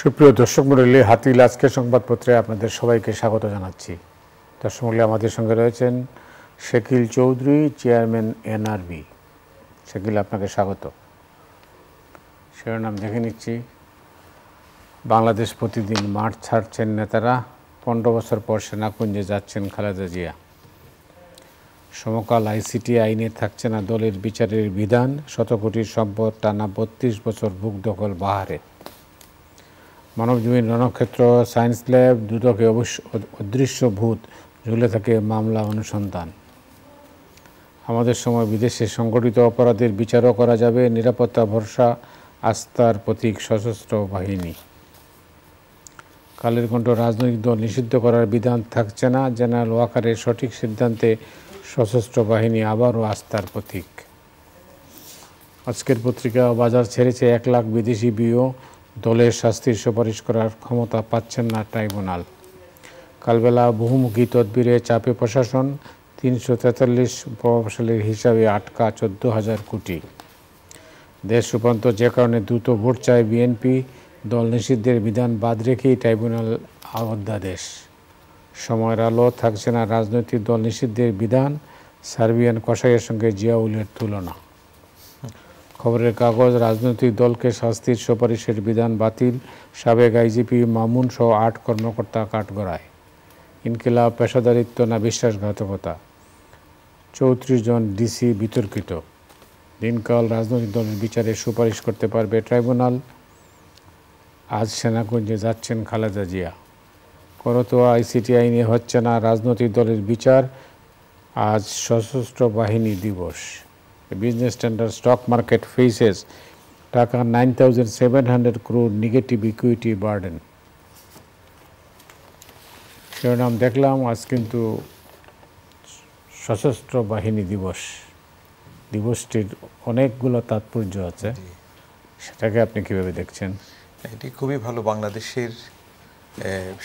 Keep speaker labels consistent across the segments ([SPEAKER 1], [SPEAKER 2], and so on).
[SPEAKER 1] সুপ্রিয় দর্শক মণ্ডলী, হাতিল আজকের সংবাদপত্রে আপনাদের সবাইকে স্বাগত জানাচ্ছি। দর্শক মণ্ডলী, আমাদের সঙ্গে রয়েছেন শাকিল চৌধুরী, চেয়ারম্যান এনআরবি। শাকিল, আপনাকে স্বাগত। শিরোনাম দেখে নিচ্ছি। বাংলাদেশ প্রতিদিন মাঠ ছাড়ছেন নেতারা, 15 বছর পর সেনাকুঞ্জে যাচ্ছেন খালেদা জিয়া। সমকাল আইসিটি আইনে থাকছে না দলের বিচারের বিধান, শতকোটির সম্পদ টানা 32 বছর বুক দখল বাহারে। মানবজমিন রণক্ষেত্র সায়েন্স ল্যাব, দুদকে অদৃশ্য ভূত ঝুলে থাকে মামলা অনুসন্ধান। আমাদের সময় বিদেশে সংগঠিত অপরাধের বিচারও করা যাবে, নিরাপত্তা ভরসা আস্থার প্রতীক সশস্ত্র বাহিনী। কালের কণ্ঠ, রাজনৈতিক দল নিষিদ্ধ করার বিধান থাকছে না, জেনারেল ওয়াকারের সঠিক সিদ্ধান্তে সশস্ত্র বাহিনী আবারও আস্থার প্রতীক। আজকের পত্রিকা, বাজার ছেড়েছে 1 লাখ বিদেশি বিও, দলের শাস্তির সুপারিশ করার ক্ষমতা পাচ্ছেন না ট্রাইব্যুনাল। কালবেলা বহুমুখী তদবিরে চাপে প্রশাসন, 343 প্রভাবশালীর হিসাবে আটকা 14,000 কোটি। দেশ রূপান্তর যে কারণে দ্রুত ভোট চায় বিএনপি, দল নিষিদ্ধের বিধান বাদ রেখেই ট্রাইব্যুনাল অধ্যাদেশ। সময়ের আলো, থাকছে না রাজনৈতিক দল নিষিদ্ধের বিধান, সার্বিয়ান কসাইয়ের সঙ্গে জিয়াউলের তুলনা। খবরের কাগজ, রাজনৈতিক দলকে শাস্তির সুপারিশের বিধান বাতিল, সাবেক আইজিপি মামুন সহ 8 কর্মকর্তা কাঠগড়ায়। ইনকিলাব পেশাদারিত্ব না বিশ্বাসঘাতকতা, 34 জন ডিসি বিতর্কিত। দিনকাল, রাজনৈতিক দলের বিচারের সুপারিশ করতে পারবে ট্রাইব্যুনাল। আজ সেনাকুঞ্জে যাচ্ছেন খালেদা জিয়া। করতোয়া আইসিটি আইনে হচ্ছে না রাজনৈতিক দলের বিচার, আজ সশস্ত্র বাহিনী দিবস। Business standard, stock market faces টাকা 9,700 crore নেগেটিভ ইকুইটি বার্ডেন। শিরোনাম দেখলাম। আজ কিন্তু সশস্ত্র বাহিনী দিবস। দিবসটির অনেকগুলো তাৎপর্য আছে, সেটাকে আপনি কীভাবে দেখছেন?
[SPEAKER 2] এটি খুবই ভালো। বাংলাদেশের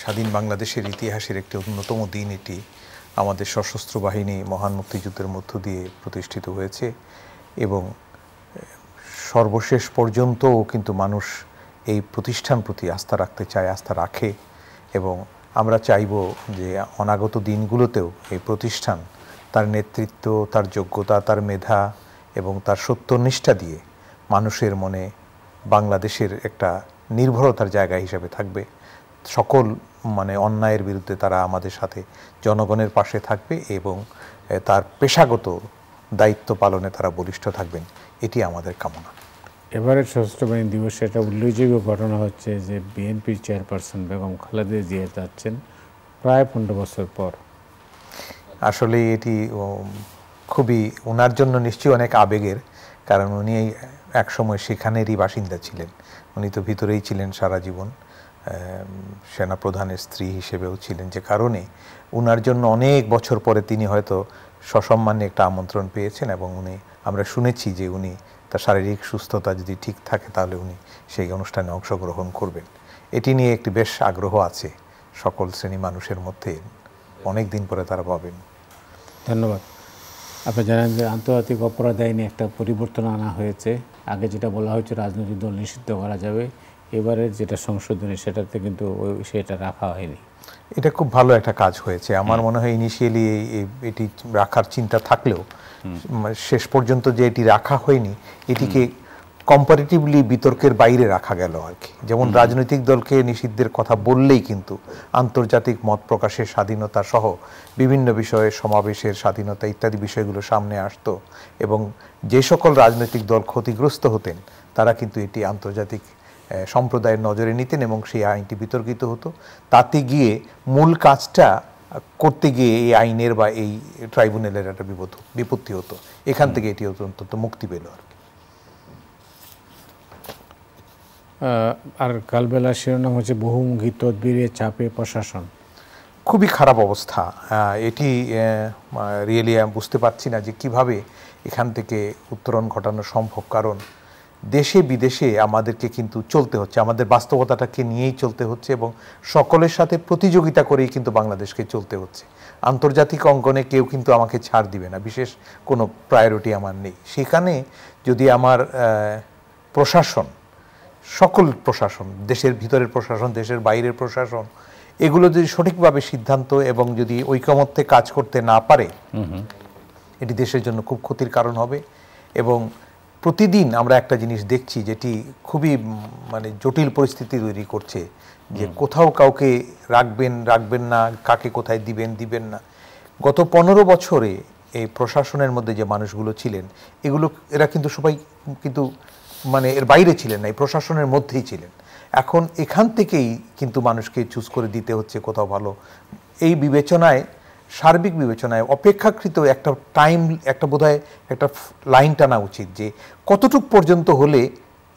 [SPEAKER 2] স্বাধীন বাংলাদেশের ইতিহাসের একটি অন্যতম দিন এটি। আমাদের সশস্ত্র বাহিনী মহান মুক্তিযুদ্ধের মধ্য দিয়ে প্রতিষ্ঠিত হয়েছে এবং সর্বশেষ পর্যন্তও কিন্তু মানুষ এই প্রতিষ্ঠান প্রতি আস্থা রাখতে চায়, আস্থা রাখে। এবং আমরা চাইব যে অনাগত দিনগুলোতেও এই প্রতিষ্ঠান তার নেতৃত্ব, তার যোগ্যতা, তার মেধা এবং তার সত্যনিষ্ঠা দিয়ে মানুষের মনে বাংলাদেশের একটা নির্ভরতার জায়গা হিসেবে থাকবে। সকল অন্যায়ের বিরুদ্ধে তারা আমাদের সাথে জনগণের পাশে থাকবে এবং তার পেশাগত দায়িত্ব পালনে তারা বলিষ্ঠ থাকবেন, এটি আমাদের কামনা।
[SPEAKER 1] এবারের সশস্ত্র বাহিনী দিবসে একটা উল্লেখযোগ্য ঘটনা হচ্ছে যে বিএনপির চেয়ারপারসন বেগম খালেদা জিয়া যাচ্ছেন প্রায় 15 বছর পর।
[SPEAKER 2] আসলে এটি খুবই ওনার জন্য নিশ্চয়ই অনেক আবেগের, কারণ উনি এক সময় সেখানেরই বাসিন্দা ছিলেন। উনি তো ভিতরেই ছিলেন সারা জীবন, সেনাপ্রধানের স্ত্রী হিসেবেও ছিলেন, যে কারণে উনার জন্য অনেক বছর পরে তিনি হয়তো সসম্মানে একটা আমন্ত্রণ পেয়েছেন এবং আমরা শুনেছি যে উনি তার শারীরিক সুস্থতা যদি ঠিক থাকে তাহলে উনি সেই অনুষ্ঠানে অংশগ্রহণ করবেন। এটি নিয়ে একটি বেশ আগ্রহ আছে সকল শ্রেণী মানুষের মধ্যে, অনেক দিন পরে তারা পাবেন।
[SPEAKER 1] ধন্যবাদ। আপনি জানেন যে আন্তর্জাতিক অপরাধ আইনে একটা পরিবর্তন আনা হয়েছে। আগে যেটা বলা হয়েছে রাজনৈতিক দল নিষিদ্ধ করা যাবে, এবারে যেটা সংশোধনী সেটাতে কিন্তু সেটা রাখা হয়নি।
[SPEAKER 2] এটা খুব ভালো একটা কাজ হয়েছে। আমার মনে হয় ইনিশিয়ালি এটি রাখার চিন্তা থাকলেও শেষ পর্যন্ত যে এটি রাখা হয়নি, এটিকে কম্পারেটিভলি বিতর্কের বাইরে রাখা গেল আর কি। যেমন রাজনৈতিক দলকে নিষিদ্ধের কথা বললেই কিন্তু আন্তর্জাতিক মত প্রকাশের স্বাধীনতা সহ বিভিন্ন বিষয়ে সমাবেশের স্বাধীনতা ইত্যাদি বিষয়গুলো সামনে আসতো এবং যে সকল রাজনৈতিক দল ক্ষতিগ্রস্ত হতেন তারা কিন্তু এটি আন্তর্জাতিক সম্প্রদায়ের নজরে নিতেন এবং সেই আইনটি বিতর্কিত হতো। তাতে গিয়ে মূল কাজটা করতে গিয়ে এই আইনের বা এই ট্রাইব্যুনালের একটা বিপত্তি হতো। এখান থেকে এটি অন্তত মুক্তি পেল আর কি।
[SPEAKER 1] আর কালবেলা শিরোনাম হচ্ছে বহুমুখী তদবিরে চাপে প্রশাসন।
[SPEAKER 2] খুবই খারাপ অবস্থা এটি। রিয়েলি আমি বুঝতে পারছি না যে কিভাবে এখান থেকে উত্তরণ ঘটানো সম্ভব, কারণ দেশে বিদেশে আমাদেরকে কিন্তু চলতে হচ্ছে, আমাদের বাস্তবতাটাকে নিয়েই চলতে হচ্ছে এবং সকলের সাথে প্রতিযোগিতা করেই কিন্তু বাংলাদেশকে চলতে হচ্ছে। আন্তর্জাতিক অঙ্গনে কেউ কিন্তু আমাকে ছাড় দিবে না, বিশেষ কোনো প্রায়োরিটি আমার নেই। সেখানে যদি আমার প্রশাসন সকল প্রশাসন, দেশের ভিতরের প্রশাসন, দেশের বাইরের প্রশাসন, এগুলো যদি সঠিকভাবে সিদ্ধান্ত এবং যদি ঐকমত্যে কাজ করতে না পারে, এটি দেশের জন্য খুব ক্ষতির কারণ হবে। এবং প্রতিদিন আমরা একটা জিনিস দেখছি যেটি খুবই মানে জটিল পরিস্থিতি তৈরি করছে, যে কোথাও কাউকে রাখবেন না, কাকে কোথায় দিবেন না। গত 15 বছরে এই প্রশাসনের মধ্যে যে মানুষগুলো ছিলেন, এরা কিন্তু সবাই কিন্তু মানে এর বাইরে ছিলেন না, এই প্রশাসনের মধ্যেই ছিলেন। এখন এখান থেকেই কিন্তু মানুষকে চুজ করে দিতে হচ্ছে কোথাও ভালো। এই বিবেচনায়, সার্বিক বিবেচনায় অপেক্ষাকৃত একটা টাইম, একটা বোধহয় একটা লাইন টানা উচিত, যে কতটুক পর্যন্ত হলে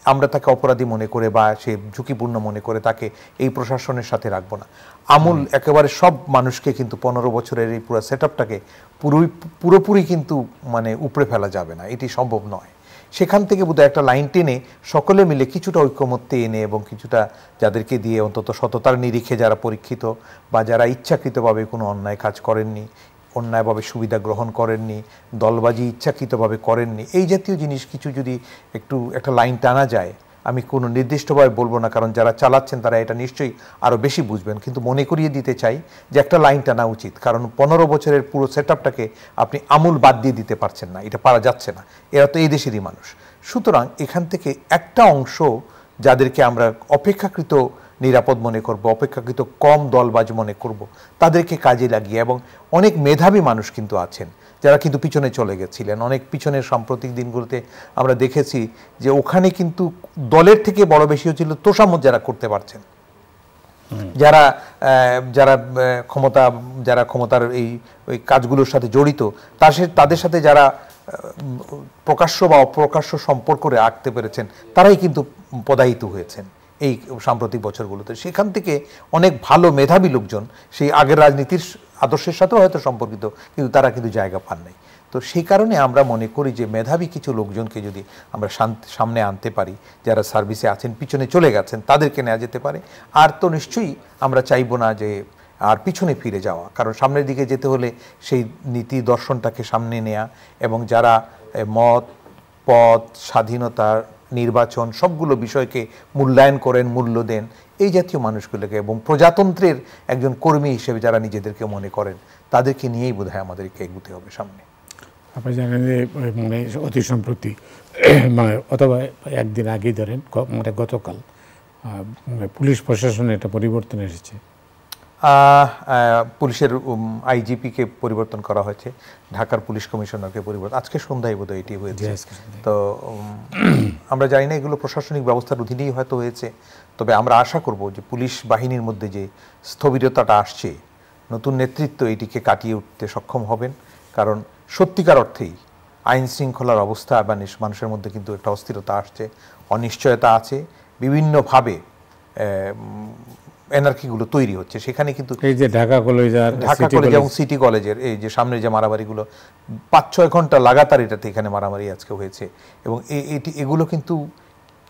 [SPEAKER 2] আমরা তাকে অপরাধী মনে করে বা সে ঝুঁকিপূর্ণ মনে করে তাকে এই প্রশাসনের সাথে রাখবো না। আমূল একেবারে সব মানুষকে কিন্তু 15 বছরের এই পুরো সেটআপটাকে পুরোপুরি কিন্তু মানে উপড়ে ফেলা যাবে না, এটি সম্ভব নয়। সেখান থেকে বোধহয় একটা লাইন টেনে সকলে মিলে কিছুটা ঐকমত্যে এনে এবং কিছুটা যাদেরকে দিয়ে অন্তত সততার নিরিখে যারা পরীক্ষিত বা যারা ইচ্ছাকৃতভাবে কোনো অন্যায় কাজ করেননি, অন্যায়ভাবে সুবিধা গ্রহণ করেননি, দলবাজি ইচ্ছাকৃতভাবে করেননি, এই জাতীয় জিনিস কিছু যদি একটা লাইন টানা যায়, আমি কোনো নির্দিষ্টভাবে বলবো না, কারণ যারা চালাচ্ছেন তারা এটা নিশ্চয়ই আরও বেশি বুঝবেন, কিন্তু মনে করিয়ে দিতে চাই যে একটা লাইন টানা উচিত। কারণ 15 বছরের পুরো সেটআপটাকে আপনি আমূল বাদ দিয়ে দিতে পারছেন না, এটা পারা যাচ্ছে না। এরা তো এই দেশেরই মানুষ। সুতরাং এখান থেকে একটা অংশ যাদেরকে আমরা অপেক্ষাকৃত নিরাপদ মনে করব, অপেক্ষাকৃত কম দলবাজ মনে করব, তাদেরকে কাজে লাগিয়ে, এবং অনেক মেধাবী মানুষ কিন্তু আছেন যারা কিন্তু পিছনে চলে গেছিলেন, অনেক পিছনের সাম্প্রতিক দিনগুলোতে আমরা দেখেছি যে ওখানে কিন্তু দলের থেকে বড় বেশি হচ্ছিল তোষামত যারা করতে পারছেন, যারা যারা ক্ষমতার ওই কাজগুলোর সাথে জড়িত, তাদের সাথে যারা প্রকাশ্য বা অপ্রকাশ্য সম্পর্ক রাখতে পেরেছেন, তারাই কিন্তু পদায়িত হয়েছেন এই সাম্প্রতিক বছরগুলোতে। সেখান থেকে অনেক ভালো মেধাবী লোকজন সেই আগের রাজনীতির আদর্শের সাথেও হয়তো সম্পর্কিত, কিন্তু তারা কিন্তু জায়গা পান নাই। তো সেই কারণে আমরা মনে করি যে মেধাবী কিছু লোকজনকে যদি আমরা সামনে আনতে পারি, যারা সার্ভিসে আছেন, পিছনে চলে গেছেন, তাদেরকে নেওয়া যেতে পারে। আর তো নিশ্চয়ই আমরা চাইবো না যে আর পিছনে ফিরে যাওয়া, কারণ সামনের দিকে যেতে হলে সেই নীতি দর্শনটাকে সামনে নেয়া, এবং যারা মত, পথ, স্বাধীনতা, নির্বাচন সবগুলো বিষয়কে মূল্যায়ন করেন, মূল্য দেন, এই জাতীয় মানুষগুলোকে, এবং প্রজাতন্ত্রের একজন কর্মী হিসেবে যারা নিজেদেরকে মনে করেন, তাদেরকে নিয়েই বোধহয় আমাদেরকে এগোতে হবে সামনে।
[SPEAKER 1] আপনি জানেন যে মানে অতি সম্প্রতি মানে অথবা একদিন আগেই ধরেন, মানে গতকাল পুলিশ প্রশাসনে একটা পরিবর্তন এসেছে।
[SPEAKER 2] পুলিশের আইজিপিকে পরিবর্তন করা হয়েছে, ঢাকার পুলিশ কমিশনারকে পরিবর্তন, আজকে সন্ধ্যায় বোধহয় এটি হয়েছে। তো আমরা জানি না এগুলো প্রশাসনিক ব্যবস্থার অধীনেই হয়তো হয়েছে, তবে আমরা আশা করব যে পুলিশ বাহিনীর মধ্যে যে স্থবিরতাটা আসছে, নতুন নেতৃত্ব এটিকে কাটিয়ে উঠতে সক্ষম হবেন। কারণ সত্যিকার অর্থেই আইন শৃঙ্খলার অবস্থা বা মানুষের মধ্যে কিন্তু একটা অস্থিরতা আসছে, অনিশ্চয়তা আছে, বিভিন্নভাবে এনার্কিগুলো তৈরি হচ্ছে। সেখানে কিন্তু
[SPEAKER 1] এই যে ঢাকা কলেজ
[SPEAKER 2] এবং সিটি কলেজের এই যে সামনে যে মারামারিগুলো 5-6 ঘন্টা লাগাতার এটাতে এখানে মারামারি আজকে হয়েছে, এবং এগুলো কিন্তু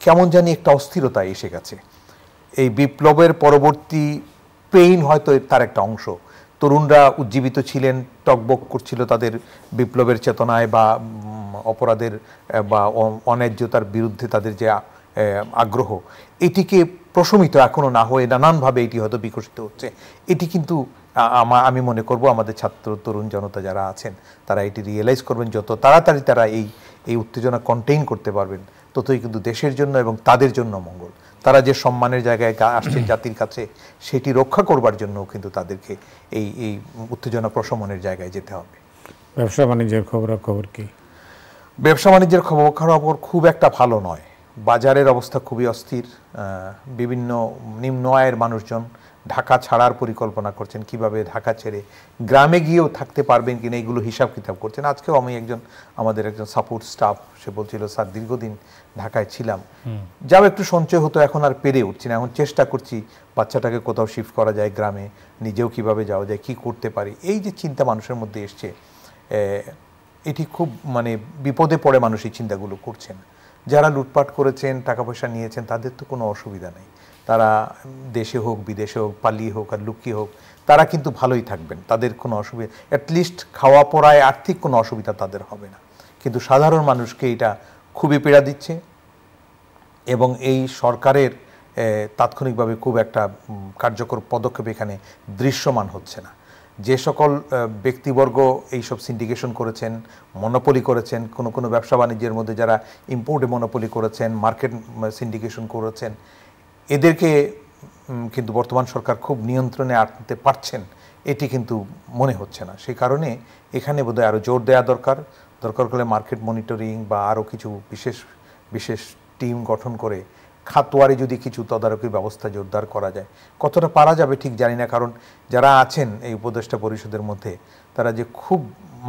[SPEAKER 2] কেমন জানি একটা অস্থিরতা এসে গেছে। এই বিপ্লবের পরবর্তী পেইন হয়তো তার একটা অংশ। তরুণরা উজ্জীবিত ছিলেন, টকবক করছিল তাদের বিপ্লবের চেতনায় বা অপরাধের বা অন্যায্যতার বিরুদ্ধে তাদের যে আগ্রহ, এটিকে প্রশমিত এখনো না হয়ে নানানভাবে এটি হয়তো বিকশিত হচ্ছে। এটি কিন্তু আমি মনে করব আমাদের ছাত্র তরুণ জনতা যারা আছেন তারা এটি রিয়েলাইজ করবেন, যত তাড়াতাড়ি তারা এই উত্তেজনা কন্টেইন করতে পারবেন, ততই কিন্তু দেশের জন্য এবং তাদের জন্য মঙ্গল। তারা যে সম্মানের জায়গায় আসছেন জাতির কাছে, সেটি রক্ষা করবার জন্য কিন্তু তাদেরকে এই উত্তেজনা প্রশমনের জায়গায় যেতে হবে।
[SPEAKER 1] ব্যবসা বাণিজ্যের খবর কি?
[SPEAKER 2] ব্যবসা বাণিজ্যের খবর খুব একটা ভালো নয়। বাজারের অবস্থা খুবই অস্থির। বিভিন্ন নিম্ন আয়ের মানুষজন ঢাকা ছাড়ার পরিকল্পনা করছেন, কিভাবে ঢাকা ছেড়ে গ্রামে গিয়েও থাকতে পারবেন কিনা এগুলো হিসাব কিতাব করছেন। আজকেও আমি আমাদের একজন সাপোর্ট স্টাফ, সে বলছিল স্যার দীর্ঘদিন ঢাকায় ছিলাম, যাও একটু সঞ্চয় হতো, এখন আর পেরে উঠছি না, এখন চেষ্টা করছি বাচ্চাটাকে কোথাও শিফট করা যায় গ্রামে, নিজেও কিভাবে যাওয়া যায়, কি করতে পারি। এই যে চিন্তা মানুষের মধ্যে এসছে, এটি খুব মানে বিপদে পড়ে মানুষ এই চিন্তাগুলো করছেন। যারা লুটপাট করেছেন, টাকা পয়সা নিয়েছেন, তাদের তো কোনো অসুবিধা নেই, তারা দেশে হোক বিদেশে হোক, পালিয়ে হোক আর লুকিয়ে হোক, তারা কিন্তু ভালোই থাকবেন, তাদের কোনো অসুবিধা, অ্যাটলিস্ট খাওয়া পড়ায় আর্থিক কোনো অসুবিধা তাদের হবে না। কিন্তু সাধারণ মানুষকে এটা খুবই পীড়া দিচ্ছে। এবং এই সরকারের তাৎক্ষণিকভাবে খুব একটা কার্যকর পদক্ষেপ এখানে দৃশ্যমান হচ্ছে না। যে সকল ব্যক্তিবর্গ এইসব সিন্ডিকেশন করেছেন, মনোপলি করেছেন, কোনো ব্যবসা বাণিজ্যের মধ্যে যারা ইম্পোর্টে মনোপলি করেছেন, মার্কেট সিন্ডিকেশন করেছেন, এদেরকে কিন্তু বর্তমান সরকার খুব নিয়ন্ত্রণে আনতে পারছেন এটি কিন্তু মনে হচ্ছে না। সেই কারণে এখানে বোধহয় আরও জোর দেওয়া দরকার হলে মার্কেট মনিটরিং বা আরও কিছু বিশেষ টিম গঠন করে খাতওয়ারি যদি কিছু তদারকির ব্যবস্থা জোরদার করা যায়। কতটা পারা যাবে ঠিক জানি না, কারণ যারা আছেন এই উপদেষ্টা পরিষদের মধ্যে তারা যে খুব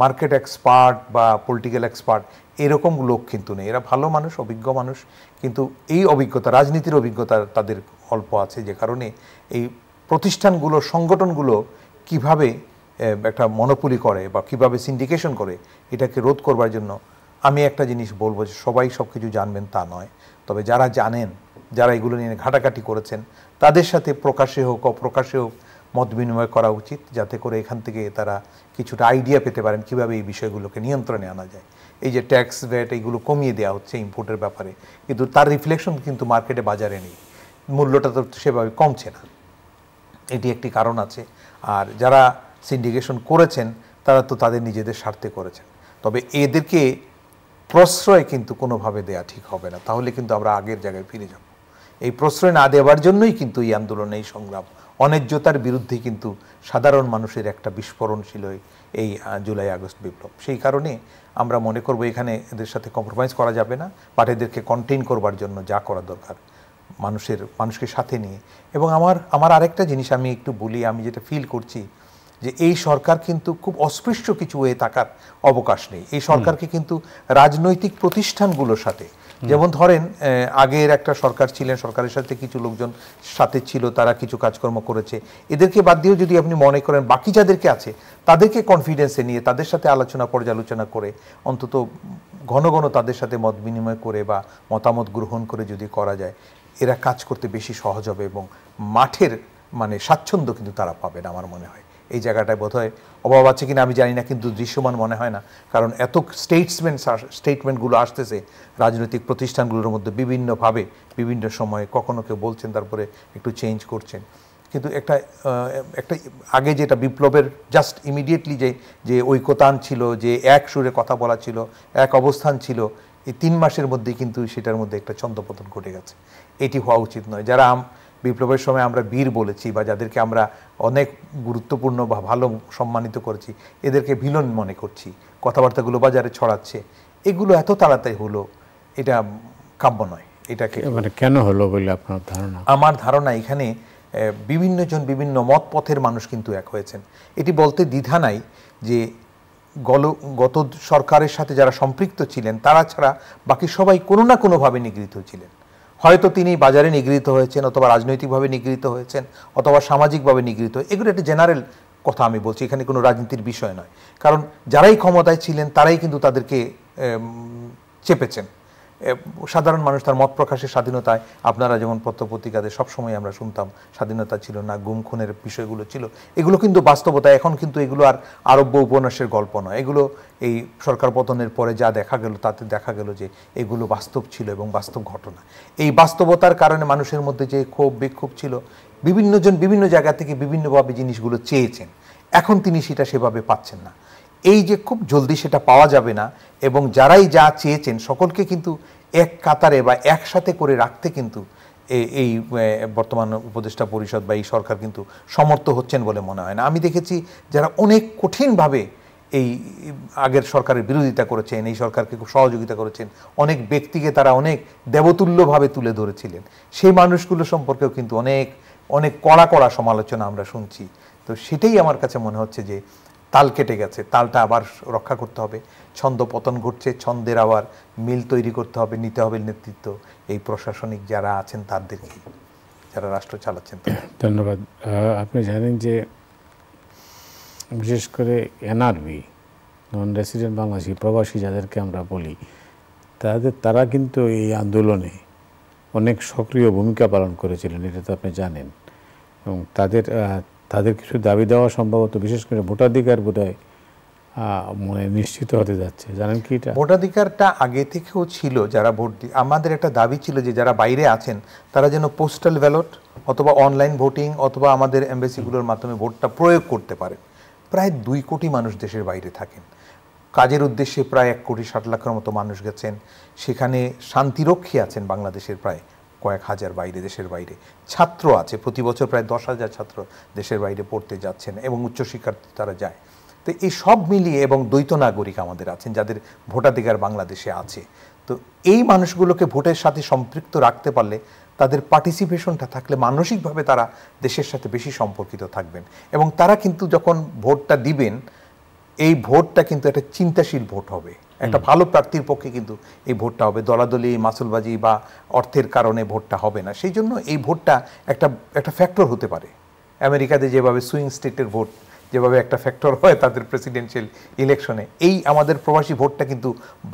[SPEAKER 2] মার্কেট এক্সপার্ট বা পলিটিক্যাল এক্সপার্ট এরকম লোক কিন্তু নেই। এরা ভালো মানুষ, অভিজ্ঞ মানুষ, কিন্তু এই অভিজ্ঞতা, রাজনীতির অভিজ্ঞতা তাদের অল্প আছে, যে কারণে এই প্রতিষ্ঠানগুলো, সংগঠনগুলো কিভাবে একটা মনোপলি করে বা কিভাবে সিন্ডিকেশন করে এটাকে রোধ করবার জন্য আমি একটা জিনিস বলবো যে সবাই সব কিছু জানবেন তা নয়, তবে যারা জানেন, যারা এগুলো নিয়ে ঘাটাঘাটি করেছেন তাদের সাথে প্রকাশ্যে হোক অপ্রকাশ্যে হোক মত বিনিময় করা উচিত, যাতে করে এখান থেকে তারা কিছুটা আইডিয়া পেতে পারেন কিভাবে এই বিষয়গুলোকে নিয়ন্ত্রণে আনা যায়। এই যে ট্যাক্স ভ্যাট এইগুলো কমিয়ে দেওয়া হচ্ছে ইম্পোর্টের ব্যাপারে, কিন্তু তার রিফ্লেকশন কিন্তু মার্কেটে বাজারে নেই, মূল্যটা তো সেভাবে কমছে না, এটি একটি কারণ আছে। আর যারা সিন্ডিকেশন করেছেন তারা তো তাদের নিজেদের স্বার্থে করেছেন, তবে এদেরকে প্রশ্রয় কিন্তু কোনোভাবে দেয়া ঠিক হবে না, তাহলে কিন্তু আমরা আগের জায়গায় ফিরে যাব। এই প্রশ্রয় না দেওয়ার জন্যই কিন্তু এই আন্দোলন, এই সংগ্রাম, অন্যায্যতার বিরুদ্ধে কিন্তু সাধারণ মানুষের একটা বিস্ফোরণ ছিল এই জুলাই আগস্ট বিপ্লব। সেই কারণে আমরা মনে করব এখানে এদের সাথে কম্প্রোমাইজ করা যাবে না, বাট এদেরকে কন্টেইন করবার জন্য যা করা দরকার মানুষকে সাথে নিয়ে। এবং আমার আরেকটা জিনিস আমি একটু বলি, আমি যেটা ফিল করছি যে এই সরকার কিন্তু খুব অস্পৃশ্য কিছু হয়ে থাকার অবকাশ নেই। এই সরকারকে কিন্তু রাজনৈতিক প্রতিষ্ঠানগুলোর সাথে, যেমন ধরেন আগের একটা সরকার ছিলেন, সরকারের সাথে কিছু লোকজন সাথে ছিল, তারা কিছু কাজকর্ম করেছে, এদেরকে বাদ দিয়েও যদি আপনি মনে করেন বাকি যাদেরকে আছে তাদেরকে কনফিডেন্সে নিয়ে তাদের সাথে পর্যালোচনা করে অন্তত ঘন ঘন তাদের সাথে মত বিনিময় করে বা মতামত গ্রহণ করে যদি করা যায়, এরা কাজ করতে বেশি সহজ হবে এবং মাঠের স্বাচ্ছন্দ্য কিন্তু তারা পাবেন। আমার মনে হয় এই জায়গাটায় বোধহয় অভাব আছে কিনা আমি জানি না, কিন্তু দৃশ্যমান মনে হয় না, কারণ এত স্টেটমেন্টগুলো আসতেছে রাজনৈতিক প্রতিষ্ঠানগুলোর মধ্যে বিভিন্নভাবে বিভিন্ন সময়ে, কখনো কেউ বলছেন তারপরে একটু চেঞ্জ করছেন, কিন্তু একটা আগে যেটা বিপ্লবের জাস্ট ইমিডিয়েটলি যে ঐক্যতান ছিল, যে এক সুরে কথা বলা ছিল, এক অবস্থান ছিল, এই 3 মাসের মধ্যে কিন্তু সেটার মধ্যে একটা ছন্দপতন ঘটে গেছে। এটি হওয়া উচিত নয়। যারা বিপ্লবের সময় আমরা বীর বলেছি বা যাদেরকে আমরা অনেক গুরুত্বপূর্ণ বা ভালো সম্মানিত করেছি, এদেরকে ভিলেন মনে করছি, কথাবার্তাগুলো বাজারে ছড়াচ্ছে, এগুলো এত তাড়াতাড়ি হলো, এটা কাম্য নয়। এটাকে
[SPEAKER 1] কেন হলো বলে আপনার ধারণা?
[SPEAKER 2] আমার ধারণা এখানে বিভিন্নজন বিভিন্ন মত পথের মানুষ কিন্তু এক হয়েছেন। এটি বলতে দ্বিধা নাই যে গত সরকারের সাথে যারা সম্পৃক্ত ছিলেন তারা ছাড়া বাকি সবাই কোনো না কোনোভাবে নিগৃহীত ছিলেন। হয়তো তিনি বাজারে নিগৃহীত হয়েছেন, অথবা রাজনৈতিকভাবে নিগৃহীত হয়েছেন, অথবা সামাজিকভাবে নিগৃহীত। এগুলো একটা জেনারেল কথা আমি বলছি, এখানে কোনো রাজনীতির বিষয় নয়। কারণ যারাই ক্ষমতায় ছিলেন তারাই কিন্তু তাদেরকে চেপেছেন। সাধারণ মানুষ তার মত প্রকাশের স্বাধীনতায়, আপনারা যেমন পত্রপত্রিকাতে সবসময় আমরা শুনতাম স্বাধীনতা ছিল না, গুম খুনের বিষয়গুলো ছিল, এগুলো কিন্তু বাস্তবতা। এখন কিন্তু এগুলো আর আরব্য উপন্যাসের গল্প নয়, এগুলো এই সরকার পতনের পরে যা দেখা গেল তাতে দেখা গেল যে এগুলো বাস্তব ছিল এবং বাস্তব ঘটনা। এই বাস্তবতার কারণে মানুষের মধ্যে যে ক্ষোভ বিক্ষোভ ছিল, বিভিন্নজন বিভিন্ন জায়গা থেকে বিভিন্নভাবে জিনিসগুলো চেয়েছেন, এখন তিনি সেটা সেভাবে পাচ্ছেন না। এই যে খুব জলদি সেটা পাওয়া যাবে না, এবং যারাই যা চেয়েছেন সকলকে কিন্তু এক কাতারে বা একসাথে করে রাখতে কিন্তু এই বর্তমান উপদেষ্টা পরিষদ বা এই সরকার কিন্তু সমর্থ হচ্ছেন বলে মনে হয় না। আমি দেখেছি যারা অনেক কঠিনভাবে এই আগের সরকারের বিরোধিতা করেছেন, এই সরকারকে খুব সহযোগিতা করেছেন, অনেক ব্যক্তিকে তারা অনেক দেবতুল্যভাবে তুলে ধরেছিলেন, সেই মানুষগুলো সম্পর্কেও কিন্তু অনেক অনেক কড়া কড়া সমালোচনা আমরা শুনছি। তো সেটাই আমার কাছে মনে হচ্ছে যে তাল কেটে গেছে, তালটা আবার রক্ষা করতে হবে। ছন্দ পতন ঘটছে, ছন্দের আবার মিল তৈরি করতে হবে, নিতে হবে নেতৃত্ব এই প্রশাসনিক যারা আছেন তাদেরকে, যারা রাষ্ট্র চালাচ্ছেন।
[SPEAKER 1] ধন্যবাদ। আপনি জানেন যে বিশেষ করে এনআরবি, নন রেসিডেন্ট বাংলাদেশি প্রবাসী যাদেরকে আমরা বলি, তারা কিন্তু এই আন্দোলনে অনেক সক্রিয় ভূমিকা পালন করেছিলেন, এটা তো আপনি জানেন। এবং তাদের কিছু দাবি দেওয়া সম্ভবত বিশেষ করে ভোটাধিকার বোধহয় মানে নিশ্চিত হতে যাচ্ছে, জানেন কি এটা?
[SPEAKER 2] ভোটাধিকারটা আগে থেকেও ছিল, যারা আমাদের একটা দাবি ছিল যে যারা বাইরে আছেন তারা যেন পোস্টাল ব্যালট অথবা অনলাইন ভোটিং অথবা আমাদের এমবেসিগুলোর মাধ্যমে ভোটটা প্রয়োগ করতে পারেন। প্রায় 2 কোটি মানুষ দেশের বাইরে থাকেন, কাজের উদ্দেশ্যে প্রায় 1,60,00,000 মতো মানুষ গেছেন, সেখানে শান্তিরক্ষী আছেন বাংলাদেশের প্রায় কয়েক হাজার বাইরে, দেশের বাইরে ছাত্র আছে, প্রতি বছর প্রায় 10,000 ছাত্র দেশের বাইরে পড়তে যাচ্ছেন এবং উচ্চশিক্ষার্থী তারা যায়। তো এই সব মিলিয়ে এবং দ্বৈত নাগরিক আমাদের আছেন যাদের ভোটাধিকার বাংলাদেশে আছে। তো এই মানুষগুলোকে ভোটের সাথে সম্পৃক্ত রাখতে পারলে, তাদের পার্টিসিপেশনটা থাকলে মানসিকভাবে তারা দেশের সাথে বেশি সম্পর্কিত থাকবেন এবং তারা কিন্তু যখন ভোটটা দিবেন, এই ভোটটা কিন্তু একটা চিন্তাশীল ভোট হবে, একটা ভালো প্রার্থীর পক্ষে কিন্তু এই ভোটটা হবে, দলাদলি মাসুলবাজি বা অর্থের কারণে ভোটটা হবে না। সেই জন্য এই ভোটটা একটা ফ্যাক্টর হতে পারে। আমেরিকাতে যেভাবে সুইং স্টেটের ভোট যেভাবে একটা ফ্যাক্টর হয় তাদের প্রেসিডেন্সিয়াল ইলেকশনে, এই আমাদের প্রবাসী ভোটটা কিন্তু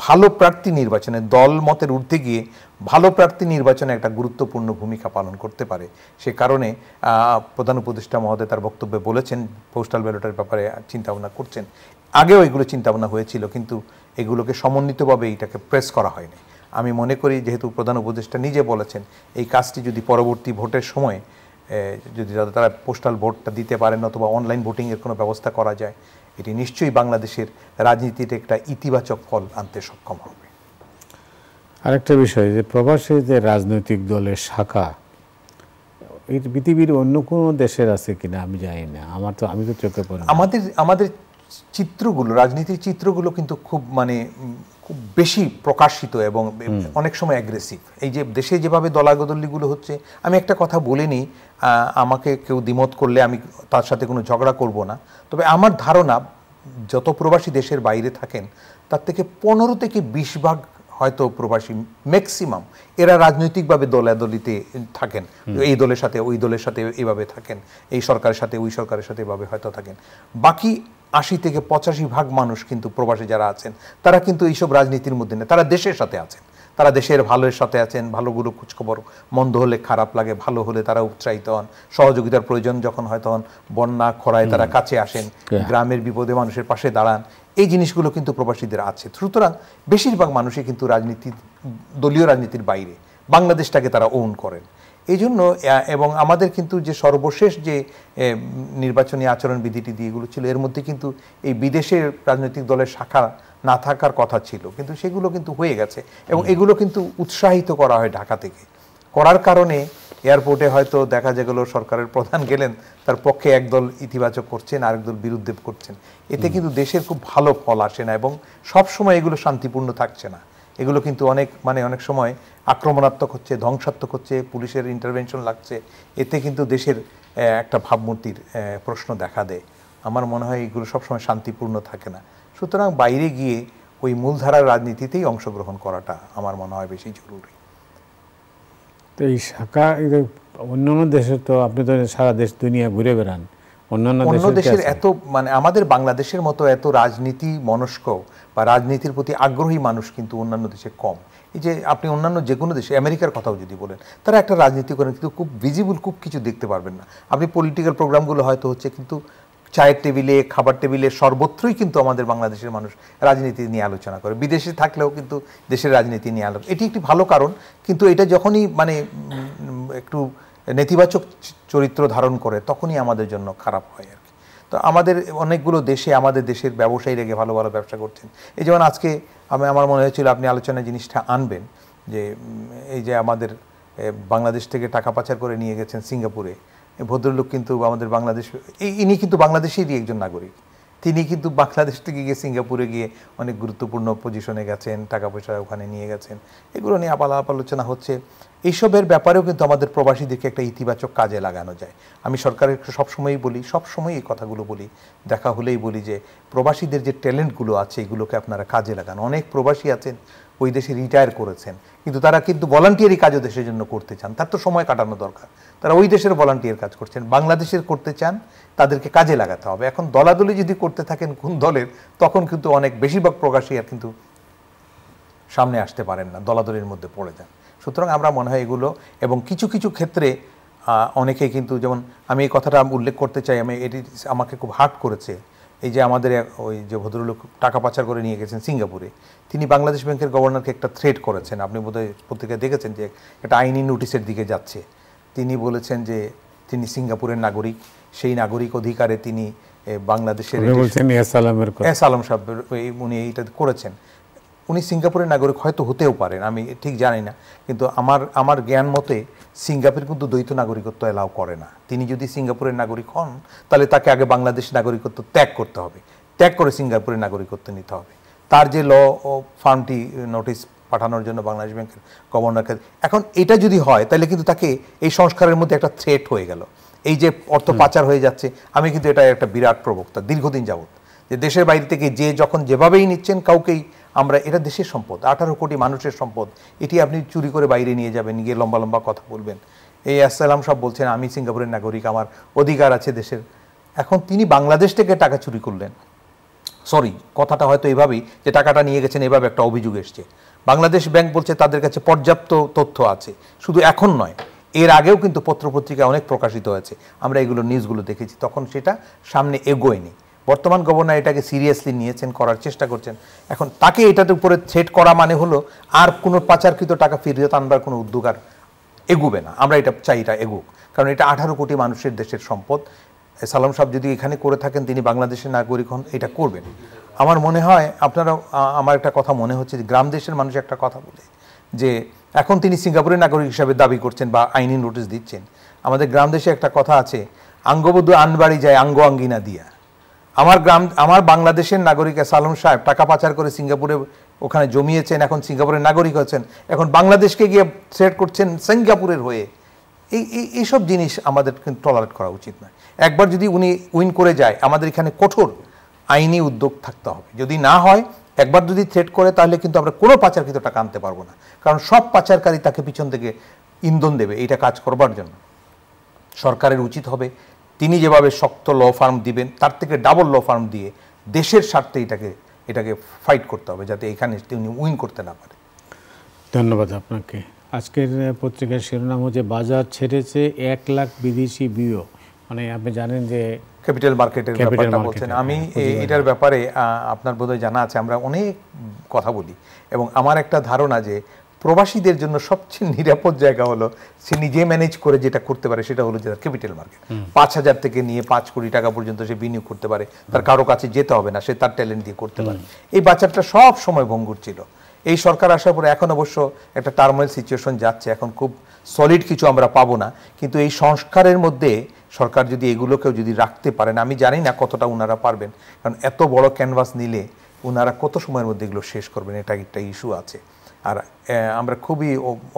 [SPEAKER 2] ভালো প্রার্থী নির্বাচনে, দল মতের ঊর্ধ্বে গিয়ে ভালো প্রার্থী নির্বাচনে একটা গুরুত্বপূর্ণ ভূমিকা পালন করতে পারে। সে কারণে প্রধান উপদেষ্টা মহোদয় তার বক্তব্যে বলেছেন পোস্টাল ব্যালটের ব্যাপারে চিন্তাভাবনা করছেন। আগেও এগুলো চিন্তাভাবনা হয়েছিল, কিন্তু এগুলোকে সমন্বিতভাবে এটাকে প্রেস করা হয়নি। আমি মনে করি যেহেতু প্রধান উপদেষ্টা নিজে বলেছেন, এই কাজটি যদি পরবর্তী ভোটের সময় যদি তারা পোস্টাল ভোটটা দিতে পারেন অথবা অনলাইন ভোটিংয়ের কোনো ব্যবস্থা করা যায়, এটি নিশ্চয়ই বাংলাদেশের রাজনীতিতে একটা ইতিবাচক ফল আনতে সক্ষম হবে।
[SPEAKER 1] আরেকটা বিষয়, যে প্রবাসী যে রাজনৈতিক দলের শাখা, এই পৃথিবীর অন্য কোনো দেশের আছে কিনা আমি জানি না, আমি তো চোখে পড়ি না।
[SPEAKER 2] আমাদের চিত্রগুলো, রাজনীতির চিত্রগুলো কিন্তু খুব খুব বেশি প্রকাশিত এবং অনেক সময় অ্যাগ্রেসিভ। এই যে দেশে যেভাবে দলাদলিগুলো হচ্ছে, আমি একটা কথা বলে নিই, আমাকে কেউ দ্বিমত করলে আমি তার সাথে কোনো ঝগড়া করব না, তবে আমার ধারণা যত প্রবাসী দেশের বাইরে থাকেন তার থেকে 15 থেকে 20 ভাগ হয়তো প্রবাসী ম্যাক্সিমাম এরা রাজনৈতিকভাবে দলাদলিতে থাকেন, এই দলের সাথে ওই দলের সাথে এইভাবে থাকেন, এই সরকারের সাথে ওই সরকারের সাথে এভাবে হয়তো থাকেন। বাকি 80 থেকে 85 ভাগ মানুষ কিন্তু প্রবাসী যারা আছেন তারা কিন্তু এইসব রাজনীতির মধ্যে নেই, তারা দেশের সাথে আছেন, তারা দেশের ভালোর সাথে আছেন, ভালোগুলো খোঁজখবর, মন্দ হলে খারাপ লাগে, ভালো হলে তারা উৎসাহিত হন, সহযোগিতার প্রয়োজন যখন হয় তখন বন্যা খরায় তারা কাছে আসেন, গ্রামের বিপদে মানুষের পাশে দাঁড়ান, এই জিনিসগুলো কিন্তু প্রবাসীদের আছে। সুতরাং বেশিরভাগ মানুষই কিন্তু দলীয় রাজনীতির বাইরে বাংলাদেশটাকে তারা ওন করেন। এই জন্য এবং আমাদের কিন্তু যে সর্বশেষ যে নির্বাচনী আচরণবিধিটি দিয়ে এগুলো ছিল, এর মধ্যে কিন্তু এই বিদেশের রাজনৈতিক দলের শাখা না থাকার কথা ছিল, কিন্তু সেগুলো কিন্তু হয়ে গেছে এবং এগুলো কিন্তু উৎসাহিত করা হয় ঢাকা থেকে। করার কারণে এয়ারপোর্টে হয়তো দেখা যায় গেলো সরকারের প্রধান গেলেন, তার পক্ষে একদল ইতিবাচক করছেন, আরেক দল বিরুদ্ধে করছেন, এতে কিন্তু দেশের খুব ভালো ফল আসে না এবং সব সময় এগুলো শান্তিপূর্ণ থাকছে না। এগুলো কিন্তু অনেক সময় আক্রমণাত্মক হচ্ছে, ধ্বংসাত্মক হচ্ছে, পুলিশের ইন্টারভেনশন লাগছে, এতে কিন্তু দেশের একটা ভাবমূর্তির প্রশ্ন দেখা দেয়। আমার মনে হয় এগুলো সবসময় শান্তিপূর্ণ থাকে না। সুতরাং বাইরে গিয়ে ওই মূলধারার রাজনীতিতেই অংশগ্রহণ করাটা আমার মনে হয় বেশি জরুরি।
[SPEAKER 1] তো এই শাখা অন্যান্য দেশে তো আপনি তো সারা দেশ দুনিয়া ঘুরে বেড়ান, অন্য দেশের
[SPEAKER 2] এত আমাদের বাংলাদেশের মতো এত রাজনীতি মনস্ক বা রাজনীতির প্রতি আগ্রহী মানুষ কিন্তু অন্যান্য দেশে কম। এই যে আপনি অন্যান্য যে কোনো দেশে, আমেরিকার কথাও যদি বলেন, তারা একটা রাজনীতি করেন কিন্তু খুব ভিজিবল, খুব কিছু দেখতে পারবেন না আপনি। পলিটিক্যাল প্রোগ্রামগুলো হয়তো হচ্ছে, কিন্তু চায়ের টেবিলে, খাবার টেবিলে সর্বত্রই কিন্তু আমাদের বাংলাদেশের মানুষ রাজনীতি নিয়ে আলোচনা করে। বিদেশে থাকলেও কিন্তু দেশের রাজনীতি নিয়ে এটি একটি ভালো কারণ, কিন্তু এটা যখনই একটু নেতিবাচক চরিত্র ধারণ করে তখনই আমাদের জন্য খারাপ হয় আর কি। তো আমাদের অনেকগুলো দেশে, আমাদের দেশের ব্যবসায়ী রেগে ভালো ভালো ব্যবসা করছেন। এই যেমন আজকে আমার মনে হয়েছিল আপনি আলোচনায় জিনিসটা আনবেন, যে এই যে আমাদের বাংলাদেশ থেকে টাকা পাচার করে নিয়ে গেছেন সিঙ্গাপুরে, ভদ্রলোক কিন্তু আমাদের ইনি কিন্তু বাংলাদেশেরই একজন নাগরিক। তিনি কিন্তু বাংলাদেশ থেকে গিয়ে সিঙ্গাপুরে গিয়ে অনেক গুরুত্বপূর্ণ পজিশনে গেছেন, টাকা পয়সা ওখানে নিয়ে গেছেন, এগুলো নিয়ে আলাপ আলোচনা হচ্ছে। এইসবের ব্যাপারেও কিন্তু আমাদের প্রবাসীদেরকে একটা ইতিবাচক কাজে লাগানো যায়। আমি সরকারের সবসময়ই বলি, সবসময় এই কথাগুলো বলি, দেখা হলেই বলি যে প্রবাসীদের যে ট্যালেন্টগুলো আছে এগুলোকে আপনারা কাজে লাগান। অনেক প্রবাসী আছেন ওই দেশে রিটায়ার করেছেন, কিন্তু তারা কিন্তু ভলান্টিয়ারি কাজও দেশের জন্য করতে চান, তার তো সময় কাটানো দরকার, তারা ওই দেশের ভলান্টিয়ার কাজ করছেন, বাংলাদেশের করতে চান, তাদেরকে কাজে লাগাতে হবে। এখন দলাদলি যদি করতে থাকেন কোন দলের, তখন কিন্তু অনেক বেশিরভাগ প্রবাসী আর কিন্তু সামনে আসতে পারেন না, দলাদলির মধ্যে পড়ে যান। সুতরাং আমরা মনে হয় এগুলো, এবং কিছু কিছু ক্ষেত্রে অনেকেই কিন্তু, যেমন আমি এই কথাটা উল্লেখ করতে চাই, এটি আমাকে খুব হার্ট করেছে, এই যে আমাদের ওই যে ভদ্রলোক টাকা পাচার করে নিয়ে গেছেন সিঙ্গাপুরে, তিনি বাংলাদেশ ব্যাংকের গভর্নরকে একটা থ্রেট করেছেন, আপনি বোধহয় পত্রিকায় দেখেছেন যে একটা আইনি নোটিশের দিকে যাচ্ছে। তিনি বলেছেন যে তিনি সিঙ্গাপুরের নাগরিক, সেই নাগরিক অধিকারে তিনি বাংলাদেশের আলম সাহেব উনি এইটা করেছেন। উনি সিঙ্গাপুরের নাগরিক হয়তো হতেও পারেন, আমি ঠিক জানি না, কিন্তু আমার জ্ঞান মতে সিঙ্গাপুর কিন্তু দ্বৈত নাগরিকত্ব অ্যালাউ করে না। তিনি যদি সিঙ্গাপুরের নাগরিক হন তাহলে তাকে আগে বাংলাদেশ নাগরিকত্ব ত্যাগ করতে হবে, ত্যাগ করে সিঙ্গাপুরের নাগরিকত্ব নিতে হবে। তার যে ল ফার্মটি নোটিশ পাঠানোর জন্য বাংলাদেশ ব্যাংকের গভর্নরকে, এখন এটা যদি হয় তাহলে কিন্তু তাকে এই সংস্কারের মধ্যে একটা থ্রেট হয়ে গেল। এই যে অর্থ পাচার হয়ে যাচ্ছে, আমি কিন্তু এটা একটা বিরাট প্রবক্তা দীর্ঘদিন যাবত, যে দেশের বাইরে থেকে যে যখন যেভাবেই নিচ্ছেন কাউকেই আমরা, এটা দেশের সম্পদ, 18 কোটি মানুষের সম্পদ, এটি আপনি চুরি করে বাইরে নিয়ে যাবেন, গিয়ে লম্বা লম্বা কথা বলবেন। এই আসসালাম সব বলছেন আমি সিঙ্গাপুরের নাগরিক, আমার অধিকার আছে দেশের। এখন তিনি বাংলাদেশ থেকে টাকা চুরি করলেন, সরি কথাটা হয়তো এভাবেই যে টাকাটা নিয়ে গেছেন, এভাবে একটা অভিযোগ এসছে। বাংলাদেশ ব্যাংক বলছে তাদের কাছে পর্যাপ্ত তথ্য আছে, শুধু এখন নয়, এর আগেও কিন্তু পত্রপত্রিকায় অনেক প্রকাশিত হয়েছে, আমরা এগুলো নিউজগুলো দেখেছি, তখন সেটা সামনে এগোয়নি। বর্তমান গভর্নর এটাকে সিরিয়াসলি নিয়েছেন, করার চেষ্টা করছেন। এখন তাকে এটার উপরে থ্রেট করা মানে হলো আর কোনো পাচারকৃত টাকা ফিরিয়ে আনবার কোনো উদ্যোগ আর এগুবে না। আমরা এটা চাই এটা এগুক, কারণ এটা 18 কোটি মানুষের দেশের সম্পদ। সালাম সাহেব যদি এখানে করে থাকেন, তিনি বাংলাদেশের নাগরিক হন, এটা করবেন। আমার মনে হয় আপনারা, আমার একটা কথা মনে হচ্ছে যে গ্রাম দেশের মানুষ একটা কথা বলে যে এখন তিনি সিঙ্গাপুরের নাগরিক হিসাবে দাবি করছেন বা আইনি নোটিশ দিচ্ছেন। আমাদের গ্রাম দেশে একটা কথা আছে, আঙ্গবধূ আনবাড়ি যায় আঙ্গ আঙ্গিনা দিয়া। আমার বাংলাদেশের নাগরিক সালাম সাহেব টাকা পাচার করে সিঙ্গাপুরে ওখানে জমিয়েছেন, এখন সিঙ্গাপুরের নাগরিক হচ্ছেন, এখন বাংলাদেশকে গিয়ে থ্রেট করছেন সিঙ্গাপুরের হয়ে। এইসব জিনিস আমাদের কিন্তু টলারেট করা উচিত নয়। একবার যদি উনি উইন করে যায়, আমাদের এখানে কঠোর আইনি উদ্যোগ থাকতে হবে। যদি না হয়, একবার যদি থ্রেট করে, তাহলে কিন্তু আমরা কোনো পাচারকৃত টাকা আনতে পারবো না, কারণ সব পাচারকারী তাকে পিছন থেকে ইন্ধন দেবে এইটা কাজ করবার জন্য। সরকারের উচিত হবে তিনি যেভাবে শক্ত ল ফার্ম দিবেন, তার থেকে ডাবল ল ফার্ম দিয়ে দেশের স্বার্থে এটাকে ফাইট করতে হবে, যাতে এখানে তিনি উইন করতে না পারে।
[SPEAKER 1] ধন্যবাদ আপনাকে। আজকের পত্রিকার শিরোনাম হচ্ছে বাজার ছেড়েছে 1 লাখ বিদেশি বিও, মানে আপনি জানেন যে
[SPEAKER 2] ক্যাপিটাল মার্কেটের ব্যাপারটা বলছেন। আমি এটার ব্যাপারে আপনার বোধহয় জানা আছে, আমরা অনেক কথা বলি, এবং আমার একটা ধারণা যে প্রবাসীদের জন্য সবচেয়ে নিরাপদ জায়গা হলো সে নিজে ম্যানেজ করে যেটা করতে পারে, সেটা হলো যেটা ক্যাপিটাল মার্কেট। 5,000 থেকে নিয়ে 5 কোটি টাকা পর্যন্ত সে বিনিয়োগ করতে পারে, তার কারো কাছে যেতে হবে না, সে তার ট্যালেন্ট দিয়ে করতে পারে। এই বাজারটা সব সময় ভঙ্গুর ছিল। এই সরকার আসার পরে এখন অবশ্য একটা টার্মোইল সিচুয়েশন যাচ্ছে, এখন খুব সলিড কিছু আমরা পাবো না, কিন্তু এই সংস্কারের মধ্যে সরকার যদি এগুলোকেও যদি রাখতে পারেন, আমি জানি না কতটা ওনারা পারবেন, কারণ এত বড় ক্যানভাস নিলে ওনারা কত সময়ের মধ্যে এগুলো শেষ করবেন, এটা একটা ইস্যু আছে। আর আমরা খুবই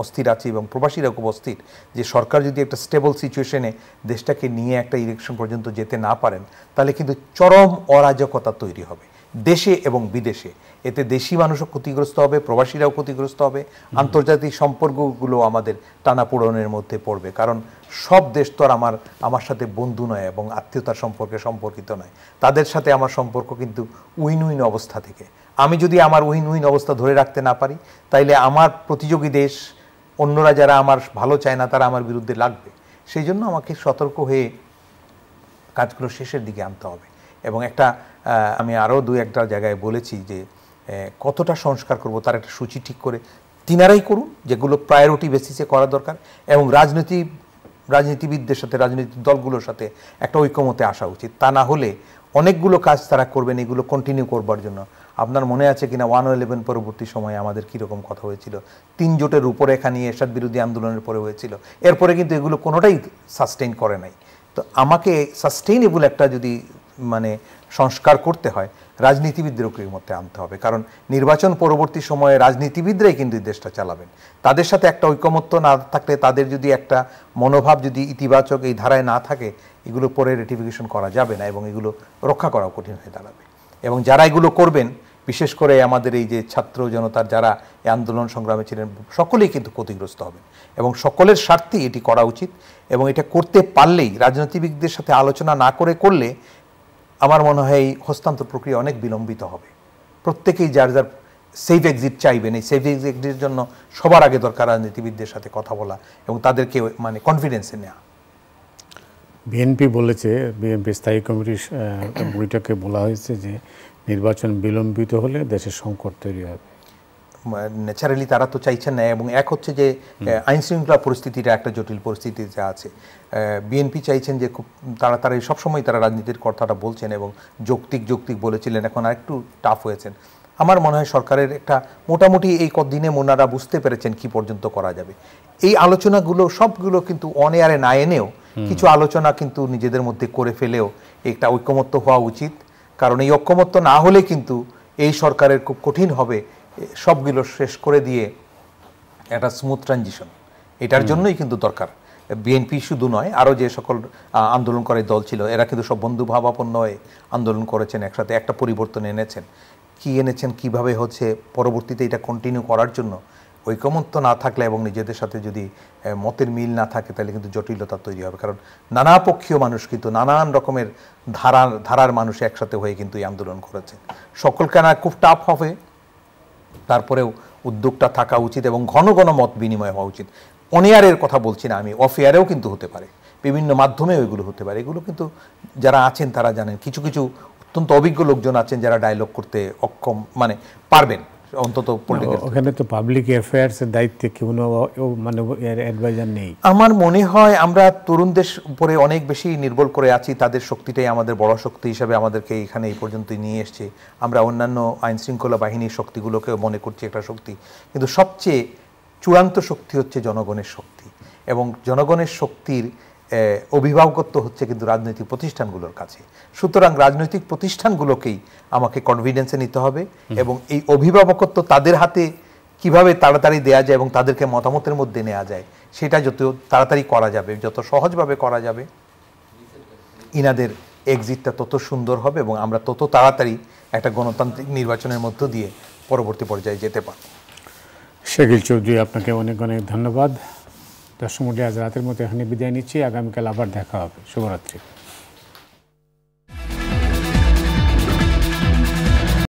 [SPEAKER 2] অস্থির আছি, এবং প্রবাসীরা খুব অস্থির যে সরকার যদি একটা স্টেবল সিচুয়েশনে দেশটাকে নিয়ে একটা ইলেকশন পর্যন্ত যেতে না পারেন, তাহলে কিন্তু চরম অরাজকতা তৈরি হবে দেশে এবং বিদেশে। এতে দেশি মানুষও ক্ষতিগ্রস্ত হবে, প্রবাসীরাও ক্ষতিগ্রস্ত হবে, আন্তর্জাতিক সম্পর্কগুলো আমাদের টানাপোড়েনের মধ্যে পড়বে, কারণ সব দেশ তো আর আমার সাথে বন্ধু নয় এবং আত্মীয়তার সম্পর্কে সম্পর্কিত নয়। তাদের সাথে আমার সম্পর্ক কিন্তু উইন উইন অবস্থা থেকে। আমি যদি আমার উইন উইন অবস্থা ধরে রাখতে না পারি, তাইলে আমার প্রতিযোগী দেশ, অন্যরা যারা আমার ভালো চায় না, তারা আমার বিরুদ্ধে লাগবে। সেই জন্য আমাকে সতর্ক হয়ে কাজগুলো শেষের দিকে আনতে হবে। এবং আমি আরও 2-1টা জায়গায় বলেছি যে কতটা সংস্কার করব তার একটা সূচি ঠিক করে তিনারাই করুন, যেগুলো প্রায়োরিটি বেসিসে করা দরকার, এবং রাজনীতিবিদদের সাথে, রাজনৈতিক দলগুলোর সাথে একটা ঐক্যমতে আসা উচিত। তা না হলে অনেকগুলো কাজ তারা করবেন এগুলো কন্টিনিউ করবার জন্য। আপনার মনে আছে কিনা 111 পরবর্তী সময়ে আমাদের কীরকম কথা হয়েছিল, 3 জোটের রূপরেখা নিয়ে এরশাদ বিরোধী আন্দোলনের পরে হয়েছিল, এরপরে কিন্তু এগুলো কোনোটাই সাস্টেইন করে নাই। তো আমাকে সাস্টেইনেবল একটা যদি সংস্কার করতে হয়, রাজনীতিবিদদের মধ্যে আনতে হবে, কারণ নির্বাচন পরবর্তী সময়ে রাজনীতিবিদরাই কিন্তু দেশটা চালাবেন। তাদের সাথে একটা ঐকমত্য না থাকলে, তাদের যদি একটা মনোভাব যদি ইতিবাচক এই ধারায় না থাকে, এগুলো পরে রেটিফিকেশন করা যাবে না এবং এগুলো রক্ষা করাও কঠিন হয়ে দাঁড়াবে। এবং যারা এগুলো করবেন, বিশেষ করে আমাদের এই যে ছাত্র জনতার যারা এই আন্দোলন সংগ্রামে ছিলেন, সকলেই কিন্তু ক্ষতিগ্রস্ত হবেন, এবং সকলের স্বার্থেই এটি করা উচিত। এবং এটা করতে পারলেই, রাজনীতিবিদদের সাথে আলোচনা না করলে আমার মনে হয় এই হস্তান্তর প্রক্রিয়া অনেক বিলম্বিত হবে। প্রত্যেকেই যার যার সেফ এক্সিট চাইবেন। এই সেফ এক্সিটের জন্য সবার আগে দরকার রাজনীতিবিদদের সাথে কথা বলা এবং তাদেরকে কনফিডেন্সে নেওয়া।
[SPEAKER 1] বিএনপি বলেছে, বিএনপি স্থায়ী কমিটির বৈঠকে বলা হয়েছে যে নির্বাচন বিলম্বিত হলে দেশের সংকট তৈরি হবে।
[SPEAKER 2] ন্যাচারালি তারা তো চাইছেন না, এবং এক হচ্ছে যে আইন শৃঙ্খলা পরিস্থিতিটা একটা জটিল পরিস্থিতিতে আছে। বিএনপি চাইছেন যে খুব তাড়াতাড়ি, সবসময় তারা রাজনীতির কথাটা বলছেন এবং যৌক্তিক বলেছিলেন, এখন আরেকটু টাফ হয়েছেন। আমার মনে হয় সরকারের একটা মোটামুটি এই কদিনে ওনারা বুঝতে পেরেছেন কি পর্যন্ত করা যাবে। এই আলোচনাগুলো সবগুলো কিন্তু অন এয়ারে না এনেও কিছু আলোচনা কিন্তু নিজেদের মধ্যে করে ফেলেও একটা ঐকমত্য হওয়া উচিত, কারণ এই ঐকমত্য না হলে কিন্তু এই সরকারের খুব কঠিন হবে সবগুলো শেষ করে দিয়ে একটা স্মুথ ট্রানজিশন। এটার জন্যই কিন্তু দরকার। বিএনপি শুধু নয়, আরও যে সকল আন্দোলনকারী দল ছিল এরা কিন্তু সব বন্ধুভাবাপন্ন হয়ে আন্দোলন করেছেন, একসাথে একটা পরিবর্তন এনেছেন। কি এনেছেন, কিভাবে হচ্ছে পরবর্তীতে এটা কন্টিনিউ করার জন্য ঐকমত্য না থাকলে এবং নিজেদের সাথে যদি মতের মিল না থাকে তাহলে কিন্তু জটিলতা তৈরি হবে। কারণ নানা পক্ষীয় মানুষ কিন্তু নানান রকমের ধারার মানুষ একসাথে হয়ে কিন্তু এই আন্দোলন করেছে। সকলকে না খুব টাফ হবে, তারপরেও উদ্যোগটা থাকা উচিত এবং ঘন ঘন মত বিনিময় হওয়া উচিত। অন এয়ারের কথা বলছি না আমি, অফ এয়ারেও কিন্তু হতে পারে, বিভিন্ন মাধ্যমেও এগুলো হতে পারে। এগুলো কিন্তু যারা আছেন তারা জানেন, কিছু কিছু অত্যন্ত অভিজ্ঞ লোকজন আছেন যারা ডায়লগ করতে অক্ষম, মানে পারবেন অন্তত পলিটিক্যাল।
[SPEAKER 1] ওখানে তো পাবলিক অ্যাফেয়ার্স এর দায়িত্বে কেউ মানে অ্যাডভাইজার নেই।
[SPEAKER 2] আমার মনে হয় আমরা তরুণদের উপরে অনেক বেশি নির্ভর করে আছি, তাদের শক্তিটাই আমাদের বড় শক্তি হিসাবে আমাদেরকে এখানে এই পর্যন্ত নিয়ে এসছে। আমরা অন্যান্য আইন শৃঙ্খলা বাহিনীর শক্তিগুলোকে মনে করছি একটা শক্তি, কিন্তু সবচেয়ে চূড়ান্ত শক্তি হচ্ছে জনগণের শক্তি, এবং জনগণের শক্তির অভিভাবকত্ব হচ্ছে কিন্তু রাজনৈতিক প্রতিষ্ঠানগুলোর কাছে। সুতরাং রাজনৈতিক প্রতিষ্ঠানগুলোকেই আমাকে কনফিডেন্সে নিতে হবে, এবং এই অভিভাবকত্ব তাদের হাতে কিভাবে তাড়াতাড়ি দেয়া যায় এবং তাদেরকে মতামতের মধ্যে নেওয়া যায় সেটা যত তাড়াতাড়ি করা যাবে, যত সহজভাবে করা যাবে, ইনাদের এক্সিটটা তত সুন্দর হবে এবং আমরা তত তাড়াতাড়ি একটা গণতান্ত্রিক নির্বাচনের মধ্য দিয়ে পরবর্তী পর্যায়ে যেতে পারব।
[SPEAKER 1] শাকিল চৌধুরী, আপনাকে অনেক অনেক ধন্যবাদ। দর্শক মণ্ডলী, আজ রাতের মতো এখানে বিদায় নিচ্ছি। আগামীকাল আবার দেখা হবে। শুভরাত্রি।